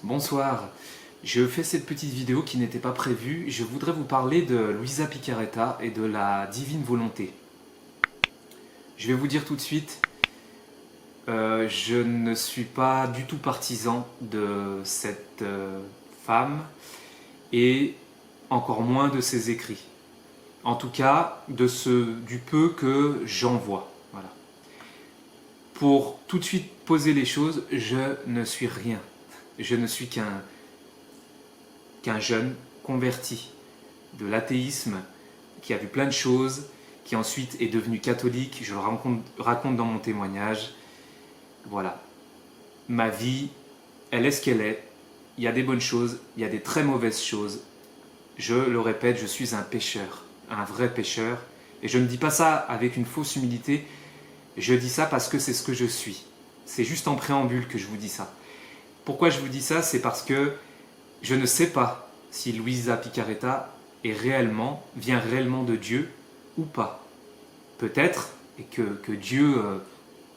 Bonsoir, je fais cette petite vidéo qui n'était pas prévue. Je voudrais vous parler de Luisa Picaretta et de la divine volonté. Je vais vous dire tout de suite, je ne suis pas du tout partisan de cette femme et encore moins de ses écrits. En tout cas, du peu que j'en vois. Voilà. Pour tout de suite poser les choses, je ne suis rien. Je ne suis qu'un jeune converti de l'athéisme qui a vu plein de choses, qui ensuite est devenu catholique. Je le raconte dans mon témoignage. Voilà. Ma vie, elle est ce qu'elle est. Il y a des bonnes choses, il y a des très mauvaises choses. Je le répète, je suis un pécheur, un vrai pécheur. Et je ne dis pas ça avec une fausse humilité. Je dis ça parce que c'est ce que je suis. C'est juste en préambule que je vous dis ça. Pourquoi je vous dis ça? C'est parce que je ne sais pas si Luisa Picaretta vient réellement de Dieu ou pas. Peut-être, et que Dieu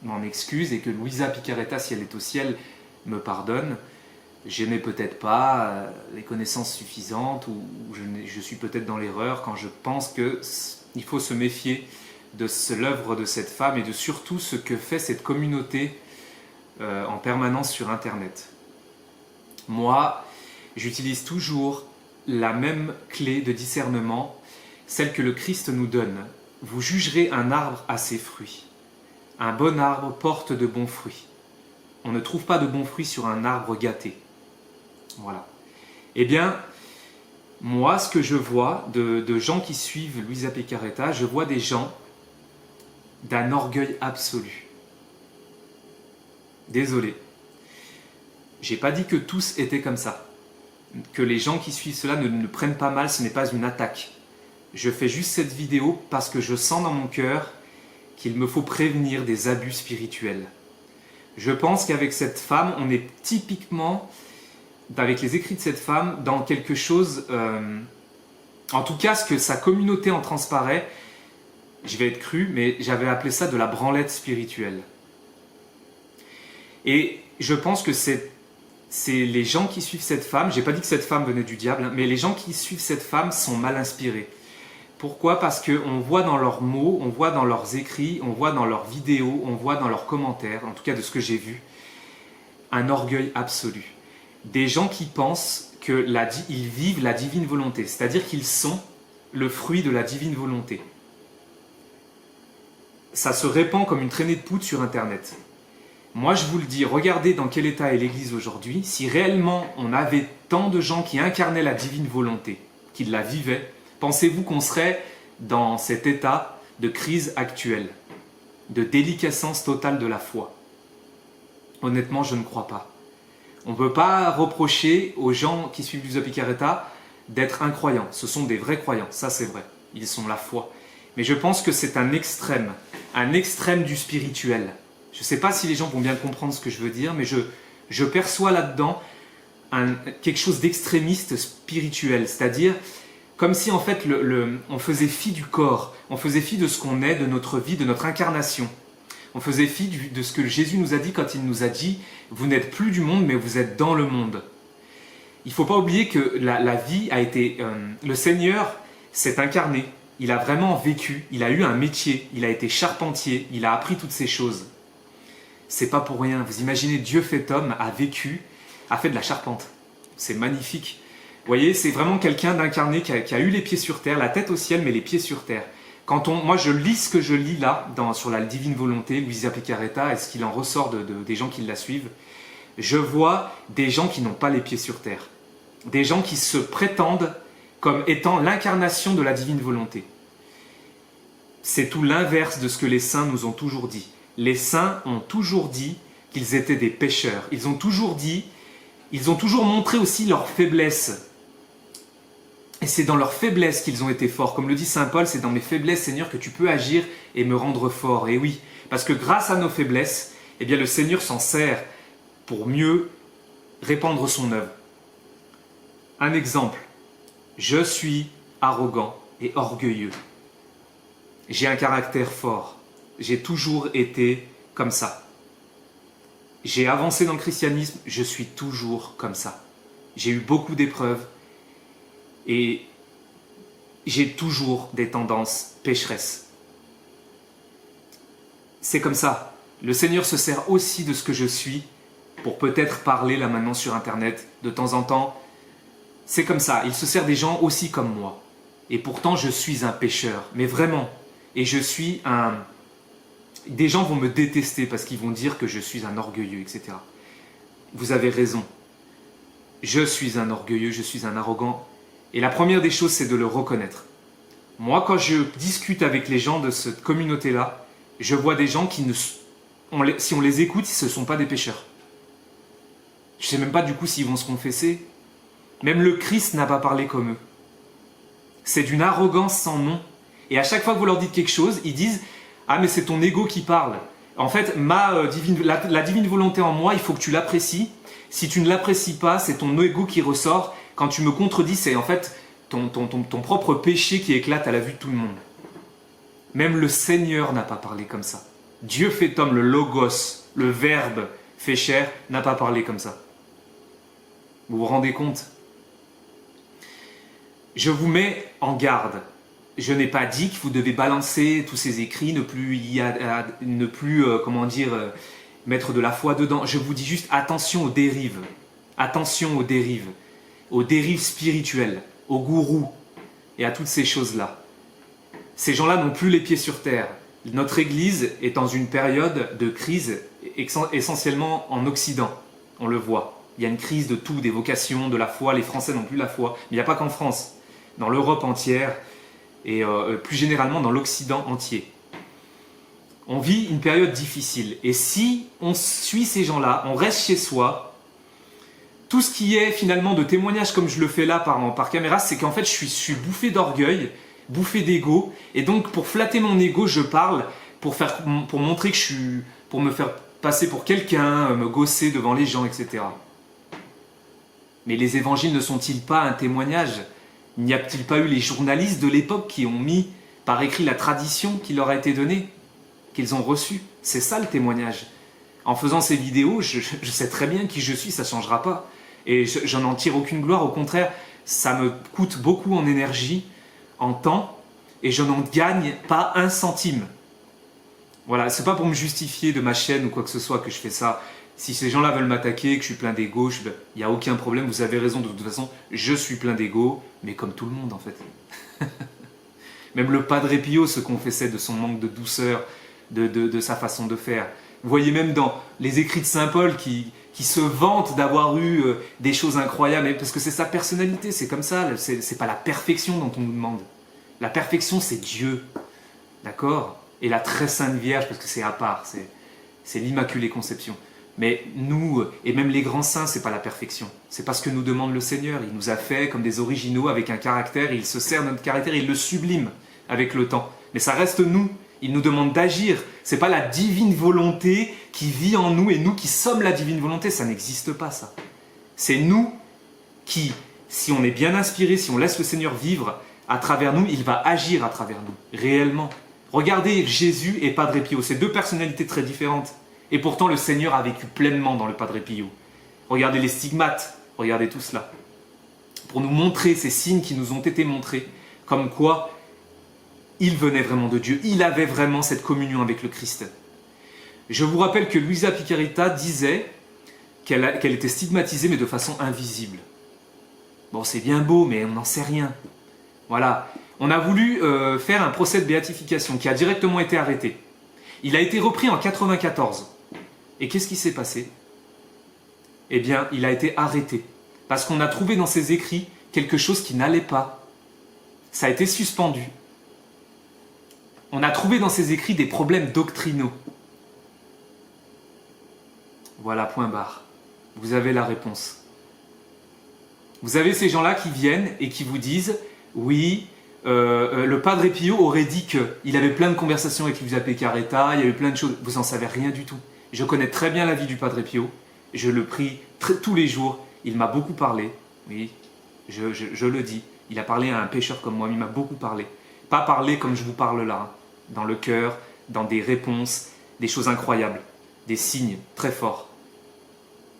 m'en excuse, et que Luisa Picaretta, si elle est au ciel, me pardonne. Je n'ai peut-être pas les connaissances suffisantes, ou je suis peut-être dans l'erreur quand je pense qu'il faut se méfier de l'œuvre de cette femme et de surtout ce que fait cette communauté en permanence sur Internet. Moi, j'utilise toujours la même clé de discernement, celle que le Christ nous donne. Vous jugerez un arbre à ses fruits. Un bon arbre porte de bons fruits. On ne trouve pas de bons fruits sur un arbre gâté. Voilà. Eh bien, moi, ce que je vois de gens qui suivent Luisa Picaretta, je vois des gens d'un orgueil absolu. Désolé. J'ai pas dit que tous étaient comme ça. Que les gens qui suivent cela ne prennent pas mal, ce n'est pas une attaque. Je fais juste cette vidéo parce que je sens dans mon cœur qu'il me faut prévenir des abus spirituels. Je pense qu'avec cette femme, on est typiquement, avec les écrits de cette femme, dans quelque chose, en tout cas ce que sa communauté en transparaît, je vais être cru, mais j'avais appelé ça de la branlette spirituelle. Et je pense que c'est les gens qui suivent cette femme, j'ai pas dit que cette femme venait du diable, mais les gens qui suivent cette femme sont mal inspirés. Pourquoi? Parce qu'on voit dans leurs mots, on voit dans leurs écrits, on voit dans leurs vidéos, on voit dans leurs commentaires, en tout cas de ce que j'ai vu, un orgueil absolu. Des gens qui pensent qu'ils vivent la divine volonté, c'est-à-dire qu'ils sont le fruit de la divine volonté. Ça se répand comme une traînée de poudre sur Internet. Moi, je vous le dis, regardez dans quel état est l'Église aujourd'hui. Si réellement on avait tant de gens qui incarnaient la divine volonté, qui la vivaient, pensez-vous qu'on serait dans cet état de crise actuelle, de déliquescence totale de la foi? Honnêtement, je ne crois pas. On ne peut pas reprocher aux gens qui suivent Luisa Picaretta d'être incroyants. Ce sont des vrais croyants, ça c'est vrai. Ils sont la foi. Mais je pense que c'est un extrême du spirituel. Je ne sais pas si les gens vont bien comprendre ce que je veux dire, mais je perçois là-dedans quelque chose d'extrémiste spirituel, c'est-à-dire comme si en fait on faisait fi du corps, on faisait fi de ce qu'on est, de notre vie, de notre incarnation. On faisait fi de ce que Jésus nous a dit quand il nous a dit « Vous n'êtes plus du monde, mais vous êtes dans le monde ». Il ne faut pas oublier que la vie a été... le Seigneur s'est incarné, il a vraiment vécu, il a eu un métier, il a été charpentier, il a appris toutes ces choses. C'est pas pour rien. Vous imaginez, Dieu fait homme, a vécu, a fait de la charpente. C'est magnifique. Vous voyez, c'est vraiment quelqu'un d'incarné qui a eu les pieds sur terre, la tête au ciel, mais les pieds sur terre. Moi, je lis ce que je lis là, sur la divine volonté, Luisa Picaretta, et ce qu'il en ressort des gens qui la suivent, je vois des gens qui n'ont pas les pieds sur terre. Des gens qui se prétendent comme étant l'incarnation de la divine volonté. C'est tout l'inverse de ce que les saints nous ont toujours dit. Les saints ont toujours dit qu'ils étaient des pécheurs. Ils ont toujours montré aussi leur faiblesse. Et c'est dans leur faiblesse qu'ils ont été forts. Comme le dit saint Paul, c'est dans mes faiblesses, Seigneur, que tu peux agir et me rendre fort. Et oui, parce que grâce à nos faiblesses, eh bien, le Seigneur s'en sert pour mieux répandre son œuvre. Un exemple, je suis arrogant et orgueilleux. J'ai un caractère fort. J'ai toujours été comme ça. j'ai avancé dans le christianisme, je suis toujours comme ça. J'ai eu beaucoup d'épreuves et j'ai toujours des tendances pécheresses. C'est comme ça. Le Seigneur se sert aussi de ce que je suis pour peut-être parler là maintenant sur Internet de temps en temps. C'est comme ça. Il se sert des gens aussi comme moi. Et pourtant, je suis un pécheur. Mais vraiment. Et je suis un... Des gens vont me détester parce qu'ils vont dire que je suis un orgueilleux, etc. Vous avez raison. Je suis un orgueilleux, je suis un arrogant. Et la première des choses, c'est de le reconnaître. Moi, quand je discute avec les gens de cette communauté-là, je vois des gens qui, si on les écoute, ce ne sont pas des pécheurs. Je ne sais même pas du coup s'ils vont se confesser. Même le Christ n'a pas parlé comme eux. C'est d'une arrogance sans nom. Et à chaque fois que vous leur dites quelque chose, ils disent « Ah mais c'est ton ego qui parle. En fait, la divine volonté en moi, il faut que tu l'apprécies. Si tu ne l'apprécies pas, c'est ton ego qui ressort. Quand tu me contredis, c'est en fait ton propre péché qui éclate à la vue de tout le monde. » Même le Seigneur n'a pas parlé comme ça. Dieu fait homme, le logos, le verbe fait chair, n'a pas parlé comme ça. Vous vous rendez compte? Je vous mets en garde. Je n'ai pas dit que vous devez balancer tous ces écrits, ne plus mettre de la foi dedans. Je vous dis juste attention aux dérives. Attention aux dérives spirituelles, aux gourous et à toutes ces choses-là. Ces gens-là n'ont plus les pieds sur terre. Notre Église est dans une période de crise essentiellement en Occident. On le voit. Il y a une crise de tout, des vocations, de la foi. Les Français n'ont plus la foi. Mais il n'y a pas qu'en France. Dans l'Europe entière et plus généralement dans l'Occident entier. On vit une période difficile. Et si on suit ces gens-là, on reste chez soi, tout ce qui est finalement de témoignage comme je le fais là par caméra, c'est qu'en fait je suis bouffé d'orgueil, bouffé d'ego, et donc pour flatter mon ego, je parle pour montrer que pour me faire passer pour quelqu'un, me gausser devant les gens, etc. Mais les évangiles ne sont-ils pas un témoignage? N'y a-t-il pas eu les journalistes de l'époque qui ont mis par écrit la tradition qui leur a été donnée, qu'ils ont reçue? C'est ça le témoignage. En faisant ces vidéos, je sais très bien qui je suis, ça ne changera pas. Et je n'en tire aucune gloire, au contraire, ça me coûte beaucoup en énergie, en temps, et je n'en gagne pas un centime. Voilà, c'est pas pour me justifier de ma chaîne ou quoi que ce soit que je fais ça. Si ces gens-là veulent m'attaquer, que je suis plein d'ego, il n'y a aucun problème, vous avez raison, de toute façon, je suis plein d'ego, mais comme tout le monde en fait. Même le Padre Pio se confessait de son manque de douceur, de sa façon de faire. Vous voyez même dans les écrits de Saint Paul qui se vante d'avoir eu des choses incroyables, parce que c'est sa personnalité, c'est comme ça, c'est pas la perfection dont on nous demande. La perfection, c'est Dieu, d'accord? Et la très sainte Vierge, parce que c'est à part, c'est l'Immaculée Conception. Mais nous, et même les grands saints, c'est pas la perfection. C'est pas ce que nous demande le Seigneur. Il nous a fait comme des originaux avec un caractère, et il se sert de notre caractère, et il le sublime avec le temps. Mais ça reste nous. Il nous demande d'agir. C'est pas la divine volonté qui vit en nous, et nous qui sommes la divine volonté. Ça n'existe pas, ça. C'est nous qui, si on est bien inspiré, si on laisse le Seigneur vivre à travers nous, il va agir à travers nous, réellement. Regardez Jésus et Padre Pio, c'est deux personnalités très différentes. Et pourtant, le Seigneur a vécu pleinement dans le Padre Pio. Regardez les stigmates, regardez tout cela. Pour nous montrer ces signes qui nous ont été montrés, comme quoi il venait vraiment de Dieu, il avait vraiment cette communion avec le Christ. Je vous rappelle que Luisa Piccarreta disait qu'elle était stigmatisée, mais de façon invisible. Bon, c'est bien beau, mais on n'en sait rien. Voilà. On a voulu faire un procès de béatification qui a directement été arrêté. Il a été repris en 1994. Et qu'est-ce qui s'est passé? Eh bien, il a été arrêté. Parce qu'on a trouvé dans ses écrits quelque chose qui n'allait pas. Ça a été suspendu. On a trouvé dans ses écrits des problèmes doctrinaux. Voilà, point barre. Vous avez la réponse. Vous avez ces gens-là qui viennent et qui vous disent « Oui, le Padre Pio aurait dit qu'il avait plein de conversations avec Luisa Piccarreta, il y avait plein de choses. » Vous n'en savez rien du tout. Je connais très bien la vie du Padre Pio. Je le prie tous les jours. Il m'a beaucoup parlé. Oui, je le dis. Il a parlé à un pécheur comme moi, mais il m'a beaucoup parlé. Pas parlé comme je vous parle là, hein, dans le cœur, dans des réponses, des choses incroyables, des signes très forts.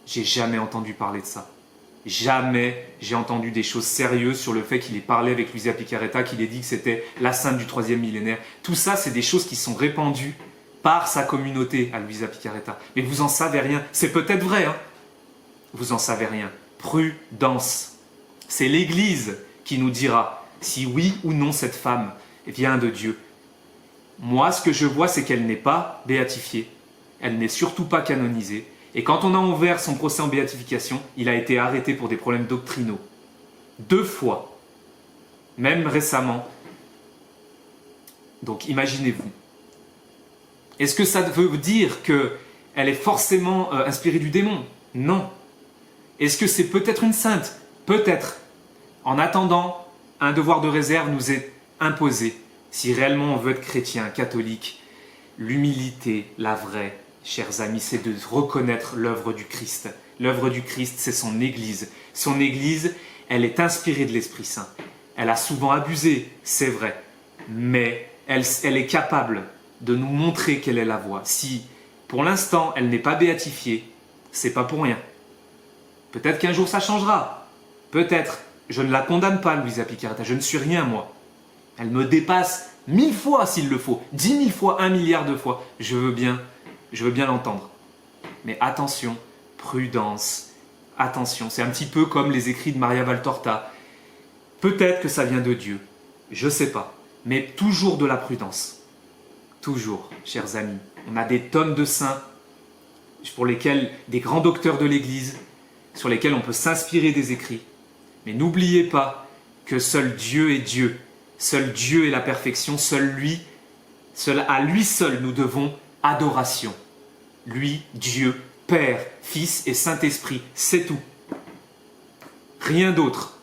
J'ai jamais entendu parler de ça. Jamais j'ai entendu des choses sérieuses sur le fait qu'il ait parlé avec Luisa Picaretta, qu'il ait dit que c'était la sainte du 3e millénaire. Tout ça, c'est des choses qui sont répandues par sa communauté à Luisa Picaretta. Mais vous en savez rien. C'est peut-être vrai, hein. Vous en savez rien. Prudence. C'est l'Église qui nous dira si oui ou non cette femme vient de Dieu. Moi, ce que je vois, c'est qu'elle n'est pas béatifiée. Elle n'est surtout pas canonisée. Et quand on a ouvert son procès en béatification, il a été arrêté pour des problèmes doctrinaux. 2 fois. Même récemment. Donc imaginez-vous. Est-ce que ça veut dire qu'elle est forcément inspirée du démon? Non. Est-ce que c'est peut-être une sainte? Peut-être. En attendant, un devoir de réserve nous est imposé. Si réellement on veut être chrétien, catholique, l'humilité, la vraie, chers amis, c'est de reconnaître l'œuvre du Christ. L'œuvre du Christ, c'est son Église. Son Église, elle est inspirée de l'Esprit Saint. Elle a souvent abusé, c'est vrai, mais elle est capable de nous montrer quelle est la voie. Si, pour l'instant, elle n'est pas béatifiée, c'est pas pour rien. Peut-être qu'un jour ça changera. Peut-être. Je ne la condamne pas, Luisa Picaretta. Je ne suis rien, moi. Elle me dépasse 1000 fois s'il le faut. 10 000 fois, 1 milliard de fois. Je veux bien l'entendre. Mais attention, prudence, attention. C'est un petit peu comme les écrits de Maria Valtorta. Peut-être que ça vient de Dieu. Je ne sais pas. Mais toujours de la prudence. Toujours, chers amis. On a des tonnes de saints pour lesquels, des grands docteurs de l'Église, sur lesquels on peut s'inspirer des écrits. Mais n'oubliez pas que seul Dieu est Dieu. Seul Dieu est la perfection. À lui seul nous devons adoration. Lui, Dieu, Père, Fils et Saint-Esprit, c'est tout. Rien d'autre.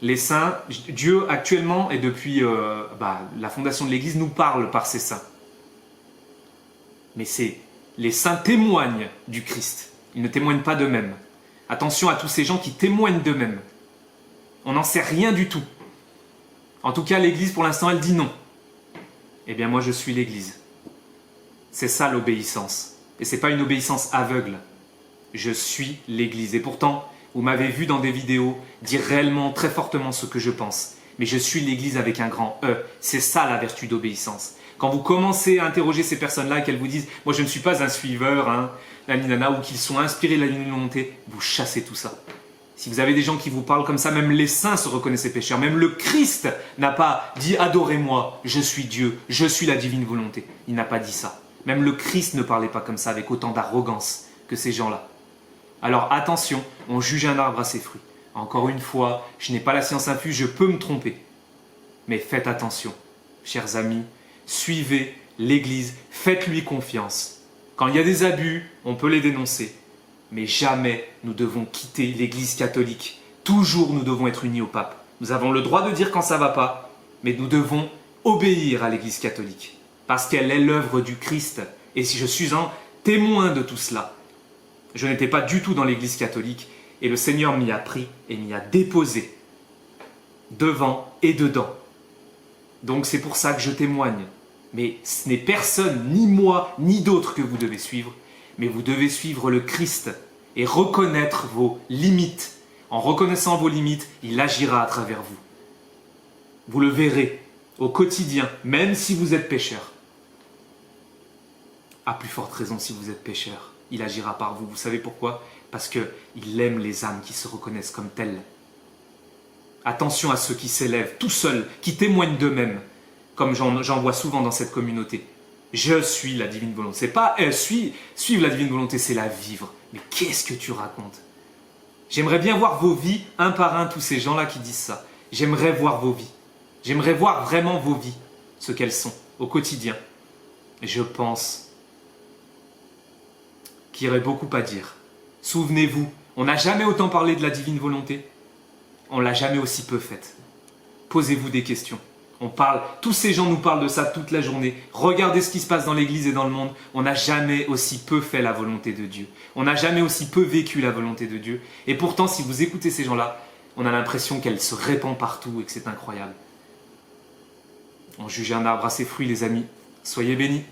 Les saints, Dieu actuellement et depuis la fondation de l'Église nous parle par ces saints. Mais les saints témoignent du Christ. Ils ne témoignent pas d'eux-mêmes. Attention à tous ces gens qui témoignent d'eux-mêmes. On n'en sait rien du tout. En tout cas, l'Église, pour l'instant, elle dit non. Eh bien, moi, je suis l'Église. C'est ça l'obéissance. Et ce n'est pas une obéissance aveugle. Je suis l'Église. Et pourtant, vous m'avez vu dans des vidéos dire réellement, très fortement ce que je pense. Mais je suis l'Église avec un grand E. C'est ça la vertu d'obéissance. Quand vous commencez à interroger ces personnes-là et qu'elles vous disent « Moi, je ne suis pas un suiveur, hein, ou qu'ils sont inspirés de la divine volonté », vous chassez tout ça. Si vous avez des gens qui vous parlent comme ça, même les saints se reconnaissaient pécheurs. Même le Christ n'a pas dit « Adorez-moi, je suis Dieu, je suis la divine volonté ». Il n'a pas dit ça. Même le Christ ne parlait pas comme ça, avec autant d'arrogance que ces gens-là. Alors attention, on juge un arbre à ses fruits. Encore une fois, je n'ai pas la science infuse, je peux me tromper. Mais faites attention, chers amis, suivez l'Église, faites-lui confiance. Quand il y a des abus, on peut les dénoncer. Mais jamais nous devons quitter l'Église catholique. Toujours nous devons être unis au pape. Nous avons le droit de dire quand ça ne va pas, mais nous devons obéir à l'Église catholique. Parce qu'elle est l'œuvre du Christ. Et si je suis un témoin de tout cela, je n'étais pas du tout dans l'Église catholique et le Seigneur m'y a pris et m'y a déposé devant et dedans. Donc c'est pour ça que je témoigne. Mais ce n'est personne, ni moi, ni d'autres que vous devez suivre, mais vous devez suivre le Christ et reconnaître vos limites. En reconnaissant vos limites, il agira à travers vous. Vous le verrez au quotidien, même si vous êtes pécheur. À plus forte raison si vous êtes pécheur, il agira par vous. Vous savez pourquoi? Parce qu'il aime les âmes qui se reconnaissent comme telles. Attention à ceux qui s'élèvent tout seuls, qui témoignent d'eux-mêmes, comme j'en vois souvent dans cette communauté. Je suis la divine volonté. C'est pas suivre la divine volonté, c'est la vivre. Mais qu'est-ce que tu racontes? J'aimerais bien voir vos vies, un par un, tous ces gens-là qui disent ça. J'aimerais voir vos vies. J'aimerais voir vraiment vos vies, ce qu'elles sont, au quotidien. Et je pense qu'il y aurait beaucoup à dire. Souvenez-vous, on n'a jamais autant parlé de la divine volonté. On ne l'a jamais aussi peu faite. Posez-vous des questions. Tous ces gens nous parlent de ça toute la journée. Regardez ce qui se passe dans l'Église et dans le monde. On n'a jamais aussi peu fait la volonté de Dieu. On n'a jamais aussi peu vécu la volonté de Dieu. Et pourtant, si vous écoutez ces gens-là, on a l'impression qu'elle se répand partout et que c'est incroyable. On juge un arbre à ses fruits, les amis. Soyez bénis.